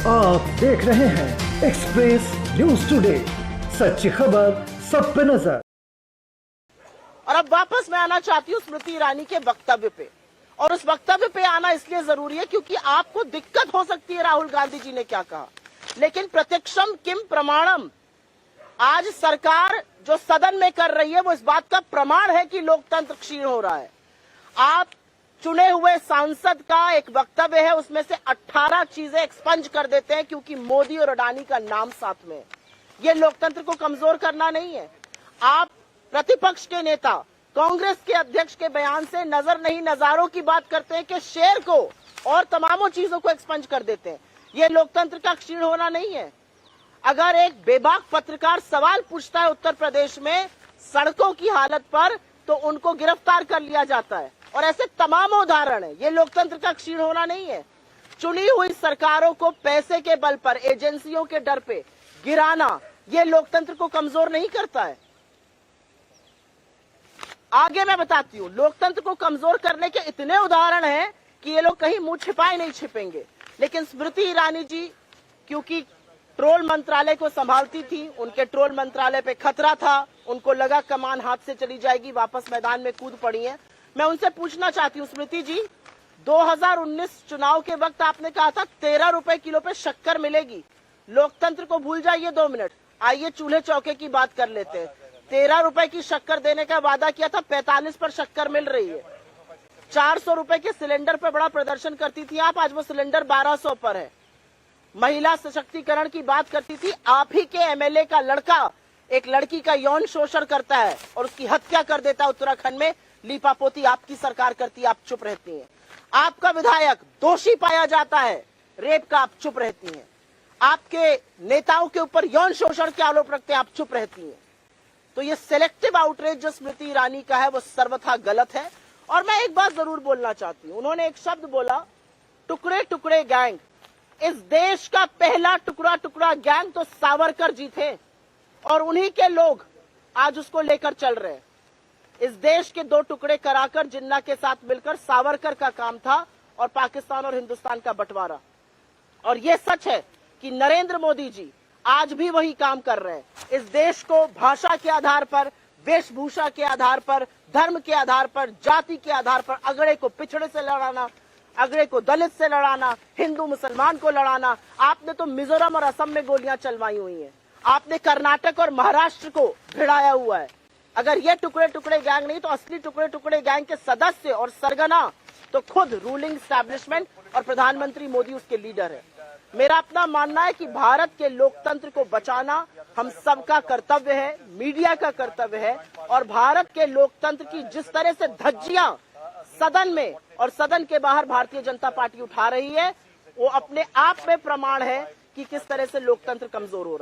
आप देख रहे हैं एक्सप्रेस न्यूज टुडे, सच्ची खबर सब पे नजर। और अब वापस मैं आना चाहती हूँ स्मृति ईरानी के वक्तव्य पे, और उस वक्तव्य पे आना इसलिए जरूरी है क्योंकि आपको दिक्कत हो सकती है राहुल गांधी जी ने क्या कहा, लेकिन प्रत्यक्षम किम प्रमाणम, आज सरकार जो सदन में कर रही है वो इस बात का प्रमाण है कि लोकतंत्र क्षीण हो रहा है। आप चुने हुए सांसद का एक वक्तव्य है, उसमें से 18 चीजें एक्सपंज कर देते हैं क्योंकि मोदी और अडानी का नाम साथ में है। ये लोकतंत्र को कमजोर करना नहीं है। आप प्रतिपक्ष के नेता कांग्रेस के अध्यक्ष के बयान से नजर नहीं नजारों की बात करते हैं कि शेर को और तमामों चीजों को एक्सपंज कर देते हैं। ये लोकतंत्र का क्षीण होना नहीं है। अगर एक बेबाक पत्रकार सवाल पूछता है उत्तर प्रदेश में सड़कों की हालत पर, तो उनको गिरफ्तार कर लिया जाता है, और ऐसे तमाम उदाहरण है। ये लोकतंत्र का क्षीण होना नहीं है। चुनी हुई सरकारों को पैसे के बल पर, एजेंसियों के डर पे गिराना, ये लोकतंत्र को कमजोर नहीं करता है। आगे मैं बताती हूँ, लोकतंत्र को कमजोर करने के इतने उदाहरण हैं कि ये लोग कहीं मुंह छिपाए नहीं छिपेंगे। लेकिन स्मृति ईरानी जी क्योंकि ट्रोल मंत्रालय को संभालती थी, उनके ट्रोल मंत्रालय पे खतरा था, उनको लगा कमान हाथ से चली जाएगी, वापस मैदान में कूद पड़ी हैं। मैं उनसे पूछना चाहती हूँ, स्मृति जी, 2019 चुनाव के वक्त आपने कहा था 13 रुपए किलो पे शक्कर मिलेगी। लोकतंत्र को भूल जाइए 2 मिनट, आइए चूल्हे चौके की बात कर लेते हैं। 13 रुपए की शक्कर देने का वादा किया था, 45 पर शक्कर मिल रही है। 400 रुपए के सिलेंडर पर बड़ा प्रदर्शन करती थी आप, आज वो सिलेंडर 1200 पर है। महिला सशक्तिकरण की बात करती थी, आप ही के एमएलए का लड़का एक लड़की का यौन शोषण करता है और उसकी हत्या कर देता है उत्तराखंड में, लीपापोती आपकी सरकार करती है, आप चुप रहती हैं। आपका विधायक दोषी पाया जाता है रेप का, आप चुप रहती हैं। आपके नेताओं के ऊपर यौन शोषण के आरोप रखते हैं, आप चुप रहती हैं। तो ये सिलेक्टिव आउटरीच जो स्मृति ईरानी का है वो सर्वथा गलत है। और मैं एक बात जरूर बोलना चाहती हूँ, उन्होंने एक शब्द बोला, टुकड़े टुकड़े गैंग। इस देश का पहला टुकड़ा टुकड़ा गैंग तो सावरकर जी थे, और उन्हीं के लोग आज उसको लेकर चल रहे हैं। इस देश के 2 टुकड़े कराकर जिन्ना के साथ मिलकर सावरकर का काम था, और पाकिस्तान और हिंदुस्तान का बंटवारा। और यह सच है कि नरेंद्र मोदी जी आज भी वही काम कर रहे हैं। इस देश को भाषा के आधार पर, वेशभूषा के आधार पर, धर्म के आधार पर, जाति के आधार पर अगड़े को पिछड़े से लड़ाना, अगड़े को दलित से लड़ाना, हिंदू मुसलमान को लड़ाना। आपने तो मिजोरम और असम में गोलियां चलवाई हुई हैं, आपने कर्नाटक और महाराष्ट्र को भिड़ाया हुआ है। अगर ये टुकड़े टुकड़े गैंग नहीं तो असली टुकड़े टुकड़े गैंग के सदस्य और सरगना तो खुद रूलिंग एस्टैब्लिशमेंट और प्रधानमंत्री मोदी उसके लीडर है। मेरा अपना मानना है कि भारत के लोकतंत्र को बचाना हम सबका कर्तव्य है, मीडिया का कर्तव्य है। और भारत के लोकतंत्र की जिस तरह से धज्जियां सदन में और सदन के बाहर भारतीय जनता पार्टी उठा रही है, वो अपने आप में प्रमाण है कि किस तरह से लोकतंत्र कमजोर हो रहा है।